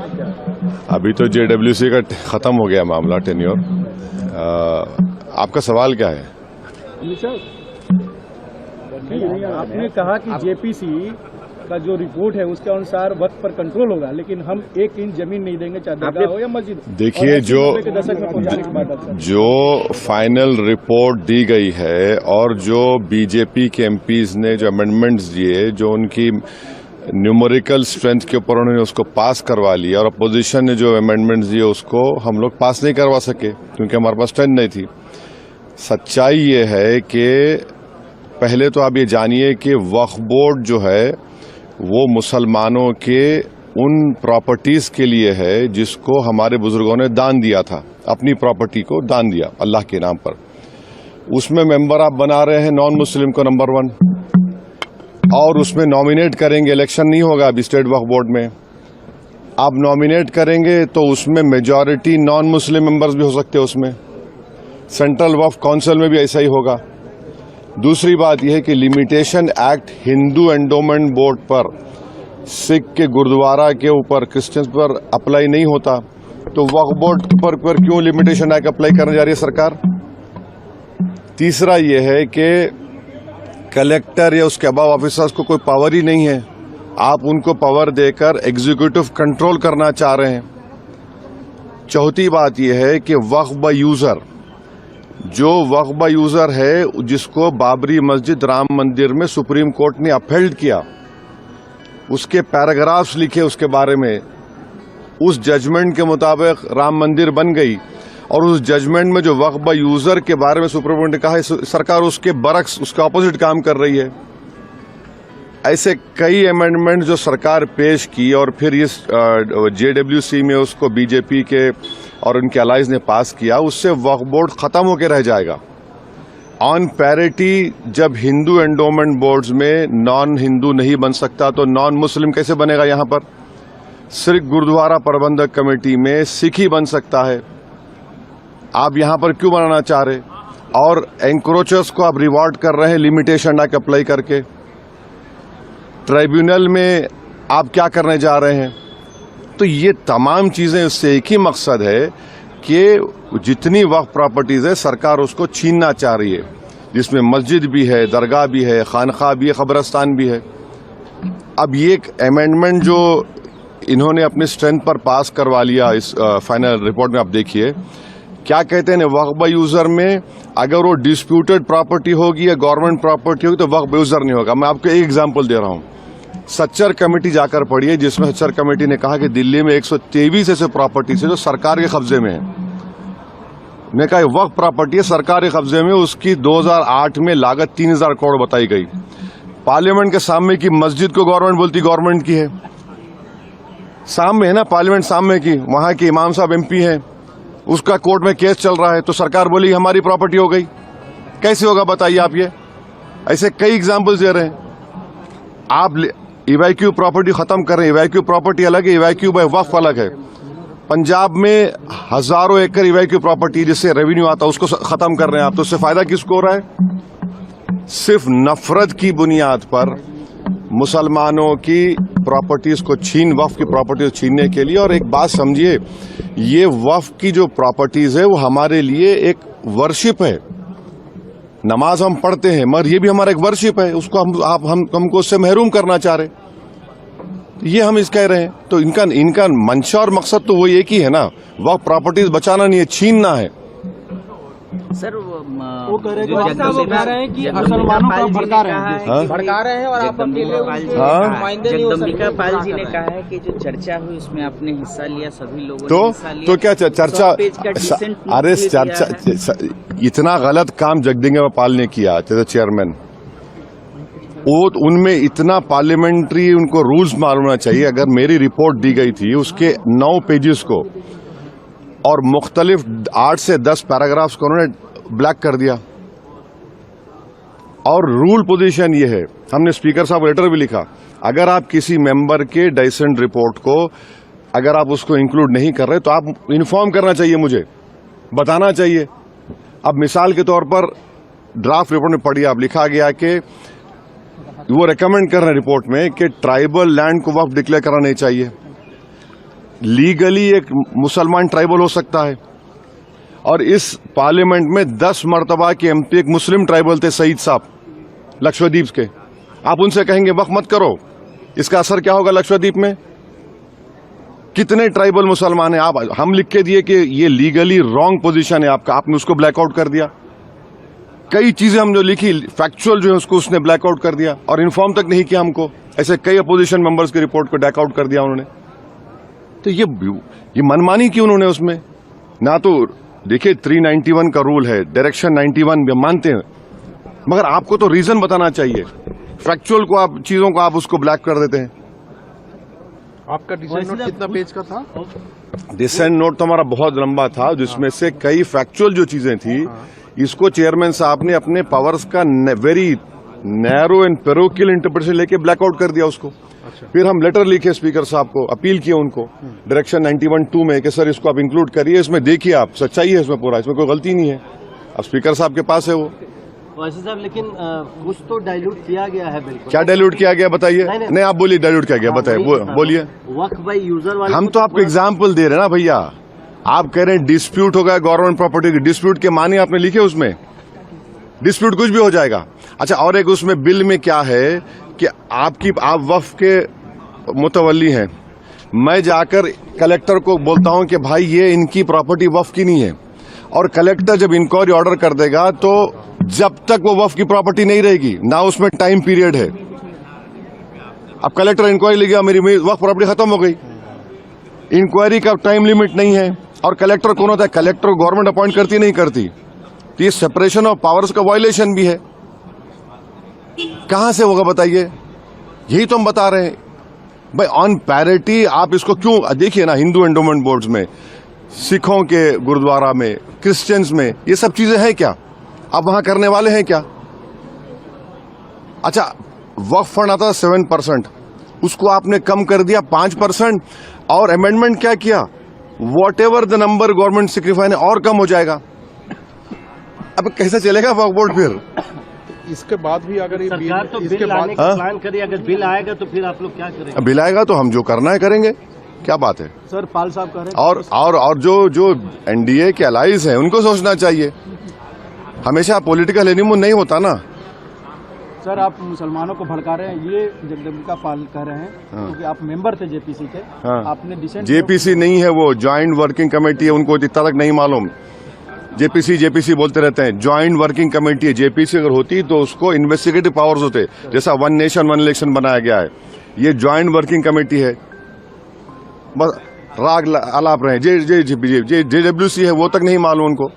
अभी तो JWC का खत्म हो गया मामला, टेन्योर। आपका सवाल क्या है? आपने कहा कि JPC का जो रिपोर्ट है उसके अनुसार वक्त पर कंट्रोल होगा, लेकिन हम 1 इंच जमीन नहीं देंगे, चाहे दरगाह हो या मस्जिद। देखिए, जो फाइनल रिपोर्ट दी गई है और जो बीजेपी के एमपीज ने जो अमेंडमेंट्स दिए, जो उनकी न्यूमेरिकल स्ट्रेंथ के ऊपर उन्होंने उसको पास करवा लिया, और अपोजिशन ने जो अमेंडमेंट्स दिए उसको हम लोग पास नहीं करवा सके क्योंकि हमारे पास स्ट्रेंथ नहीं थी। सच्चाई ये है कि पहले तो आप ये जानिए कि वक्फ बोर्ड जो है वो मुसलमानों के उन प्रॉपर्टीज के लिए है जिसको हमारे बुजुर्गों ने दान दिया था, अपनी प्रॉपर्टी को दान दिया अल्लाह के नाम पर। उसमें मेंबर आप बना रहे हैं नॉन मुस्लिम को नंबर 1, और उसमें नॉमिनेट करेंगे, इलेक्शन नहीं होगा अभी स्टेट वक्फ बोर्ड में। आप नॉमिनेट करेंगे तो उसमें मेजॉरिटी नॉन मुस्लिम मेंबर्स भी हो सकते हैं उसमें। सेंट्रल वक्फ काउंसिल में भी ऐसा ही होगा। दूसरी बात यह है कि limitation act Hindu endowment board पर, सिख के गुरुद्वारा के ऊपर, क्रिश्चियंस पर अप्लाई नहीं होता, तो वक्फ बोर्ड पर क्यों लिमिटेशन एक्ट अप्लाई करने जा रही है सरकार? तीसरा यह है कि कलेक्टर या उसके अबाव ऑफिसर्स को कोई पावर ही नहीं है, आप उनको पावर देकर एग्जीक्यूटिव कंट्रोल करना चाह रहे हैं। चौथी बात यह है कि वक्फ बाय यूजर, जो वक्फ बाय यूजर है जिसको बाबरी मस्जिद राम मंदिर में सुप्रीम कोर्ट ने अपहेल्ड किया, उसके पैराग्राफ्स लिखे उसके बारे में, उस जजमेंट के मुताबिक राम मंदिर बन गई, और उस जजमेंट में जो वक्फ बाय यूजर के बारे में सुप्रीम कोर्ट ने कहा है, सरकार उसके बरक्स, उसके ऑपोजिट काम कर रही है। ऐसे कई अमेंडमेंट जो सरकार पेश की और फिर इस JWC में उसको बीजेपी के और उनके अलाइज ने पास किया, उससे वक्फ बोर्ड खत्म होकर रह जाएगा। ऑन पैरिटी, जब हिंदू एंडोमेंट बोर्ड्स में नॉन हिंदू नहीं बन सकता तो नॉन मुस्लिम कैसे बनेगा? यहां पर सिर्फ गुरुद्वारा प्रबंधक कमेटी में सिख ही बन सकता है, आप यहां पर क्यों बनाना चाह रहे? और एंक्रोचर्स को आप रिवॉर्ड कर रहे हैं लिमिटेशन एक्ट अप्लाई करके। ट्राइब्यूनल में आप क्या करने जा रहे हैं? तो ये तमाम चीजें, उससे एक ही मकसद है कि जितनी वक्फ प्रॉपर्टीज है सरकार उसको छीनना चाह रही है, जिसमें मस्जिद भी है, दरगाह भी है, खानखा भी है, कब्रिस्तान भी है। अब ये एक अमेंडमेंट जो इन्होंने अपनी स्ट्रेंथ पर पास करवा लिया, इस फाइनल रिपोर्ट में आप देखिए क्या कहते हैं, वक्फ बाय यूजर में अगर वो डिस्प्यूटेड प्रॉपर्टी होगी या गवर्नमेंट प्रॉपर्टी होगी तो वक्फ बाय यूजर नहीं होगा। मैं आपको एक एग्जांपल दे रहा हूं, सच्चर कमेटी जाकर पढ़िए, जिसमें सच्चर कमेटी ने कहा कि दिल्ली में 123 ऐसे प्रॉपर्टीज है जो सरकार के कब्जे में है। ने कहा वक्फ प्रॉपर्टी है सरकार के कब्जे में, उसकी 2008 में लागत 3000 करोड़ बताई गई। पार्लियामेंट के सामने की मस्जिद को गवर्नमेंट बोलती गवर्नमेंट की है, सामने है ना पार्लियामेंट सामने की, वहां के इमाम साहब MP हैं, उसका कोर्ट में केस चल रहा है, तो सरकार बोली हमारी प्रॉपर्टी हो गई। कैसे होगा बताइए आप? ये ऐसे कई एग्जांपल्स दे रहे हैं। आप इवैक्यू प्रॉपर्टी खत्म कर रहे हैं, इवैक्यू प्रॉपर्टी अलग है, इवैक्यू बाय वक्फ अलग है। पंजाब में हजारों एकड़ इवैक्यू प्रॉपर्टी जिससे रेवेन्यू आता है उसको खत्म कर रहे हैं आप, तो उससे फायदा किसको हो रहा है? सिर्फ नफरत की बुनियाद पर मुसलमानों की प्रॉपर्टीज को वक्फ की प्रॉपर्टीज छीनने के लिए। और एक बात समझिए, ये वक्फ की जो प्रॉपर्टीज है वो हमारे लिए एक वर्शिप है। नमाज हम पढ़ते हैं मगर ये भी हमारा एक वर्शिप है, उसको हमको उससे महरूम करना चाह रहे, ये हम इस कह रहे हैं। तो इनका मंशा और मकसद तो वो एक ही है ना, वक्फ प्रॉपर्टीज बचाना नहीं है, छीनना है। सर वो कह रहे हैं कि मुसलमानों को भड़का रहे हैं और आप अकेले जगदम्बिका पाल जी ने कहा है कि जो चर्चा हुई उसमें आपने हिस्सा लिया, सभी लोगों ने हिस्सा लिया। तो क्या चर्चा? अरे चर्चा, इतना गलत काम जगदम्बिका पाल ने किया चेयरमैन, वो उनमें इतना पार्लियामेंट्री उनको रूल्स मालूम होना चाहिए। अगर मेरी रिपोर्ट दी गई थी उसके 9 पेजेस को और मुख्तलिफ 8 से 10 पैराग्राफ्स को उन्होंने ब्लैक कर दिया। और रूल पोजीशन ये है, हमने स्पीकर साहब लेटर भी लिखा, अगर आप किसी मेंबर के डाइसेंट रिपोर्ट को अगर आप उसको इंक्लूड नहीं कर रहे तो आप इन्फॉर्म करना चाहिए, मुझे बताना चाहिए। अब मिसाल के तौर पर ड्राफ्ट रिपोर्ट में पढ़िए, आप लिखा गया कि वो रेकमेंड कर रहे हैं रिपोर्ट में कि ट्राइबल लैंड को वक्फ डिक्लेयर करना नहीं चाहिए। लीगली एक मुसलमान ट्राइबल हो सकता है, और इस पार्लियामेंट में 10 मर्तबा के एमपी एक मुस्लिम ट्राइबल थे, सईद साहब लक्षद्वीप के। आप उनसे कहेंगे वक्फ मत करो, इसका असर क्या होगा लक्षद्वीप में? कितने ट्राइबल मुसलमान हैं? आप हम लिख के दिए कि ये लीगली रॉन्ग पोजीशन है आपका, आपने उसको ब्लैकआउट कर दिया। कई चीजें हम जो लिखी फैक्चुअल जो है उसको उसने ब्लैकआउट कर दिया, और इन्फॉर्म तक नहीं किया हमको। ऐसे कई अपोजिशन मेंबर्स की रिपोर्ट को बैकआउट कर दिया उन्होंने। तो ये मनमानी की उन्होंने उसमें ना, तो देखिए 391 का रूल है, डायरेक्शन 91 भी मानते हैं, मगर आपको तो रीजन बताना चाहिए। फैक्चुअल को आप चीजों को आप उसको ब्लैक कर देते हैं। आपका डिसेंट नोट कितना पेज का था? डिसेंट नोट तो हमारा बहुत लंबा था, जिसमें से कई फैक्चुअल जो चीजें थी, इसको चेयरमैन साहब ने अपने पावर्स का very narrow and parochial interpretation लेके ब्लैकआउट कर दिया उसको। फिर हम लेटर लिखे स्पीकर साहब को, अपील किए उनको डायरेक्शन 91(2) में कि सर इसको आप इंक्लूड करिए, इसमें देखिए आप सच्चाई है इसमें पूरा, इसमें कोई गलती नहीं है। अब स्पीकर साहब के पास है वो। वैसे साहब, लेकिन कुछ तो डाइल्यूट किया गया है। बिल्कुल क्या डाइल्यूट किया गया बताइए? नहीं आप बोलिए डाइल्यूट क्या गया, बताइए बोलिए। वक्फ बाय यूजर वाले हम तो आपको एग्जाम्पल दे रहे हैं ना भैया। आप कह रहे हैं डिस्प्यूट हो गया गवर्नमेंट प्रॉपर्टी की, डिस्प्यूट के माने आपने लिखे उसमें, डिस्प्यूट कुछ भी हो जाएगा। अच्छा, और एक उसमें बिल में क्या है कि आप वक्फ के मुतवल्ली हैं, मैं जाकर कलेक्टर को बोलता हूं कि भाई ये इनकी प्रॉपर्टी वक्फ की नहीं है, और कलेक्टर जब इंक्वायरी ऑर्डर कर देगा तो जब तक वो वक्फ की प्रॉपर्टी नहीं रहेगी ना उसमें टाइम पीरियड है। अब कलेक्टर इंक्वायरी ले गया, मेरी वक्फ प्रॉपर्टी खत्म हो गई, इंक्वायरी का टाइम लिमिट नहीं है। और कलेक्टर कौन होता है? कलेक्टर गवर्नमेंट अपॉइंट करती नहीं करती, तो ये सेपरेशन ऑफ पावर्स का वायलेशन भी है। कहां से होगा बताइए? यही तो हम बता रहे हैं भाई, ऑन पैरिटी आप इसको क्यों देखिए ना, हिंदू एंडोमेंट बोर्ड्स में, सिखों के गुरुद्वारा में, क्रिश्चियंस में, ये सब चीजें हैं क्या? आप वहां करने वाले हैं क्या? अच्छा, वक्फ फंड आता था 7%, उसको आपने कम कर दिया 5%, और अमेंडमेंट क्या किया? What ever the number government sacrifice है और कम हो जाएगा। अब कैसे चलेगा वक्फ बोर्ड? फिर इसके बाद भी अगर ये सरकार तो बिल लाने का प्लान करे, अगर बिल आएगा तो फिर आप लोग क्या करेंगे? बिल आएगा तो हम जो करना है करेंगे, क्या बात है। सर पाल साहब कह रहे हैं और जो एनडीए के अलाइज हैं उनको सोचना चाहिए, हमेशा पॉलिटिकल एनिमो नहीं होता ना। सर आप मुसलमानों को भड़का रहे हैं, ये जगदम्बिका पाल कह रहे हैं, क्योंकि आप मेंबर थे जेपीसी के। आपने डिसेंट जेपीसी नहीं है वो, ज्वाइंट वर्किंग कमेटी है, उनको इतना तक नहीं मालूम। जेपीसी बोलते रहते हैं, ज्वाइंट वर्किंग कमेटी है। जेपीसी अगर होती तो उसको इन्वेस्टिगेटिव पावर्स होते, जैसा वन नेशन वन इलेक्शन बनाया गया है। ये ज्वाइंट वर्किंग कमेटी है, बस राग आलाप रहे। जेडब्ल्यूसी है वो तक नहीं मालूम उनको।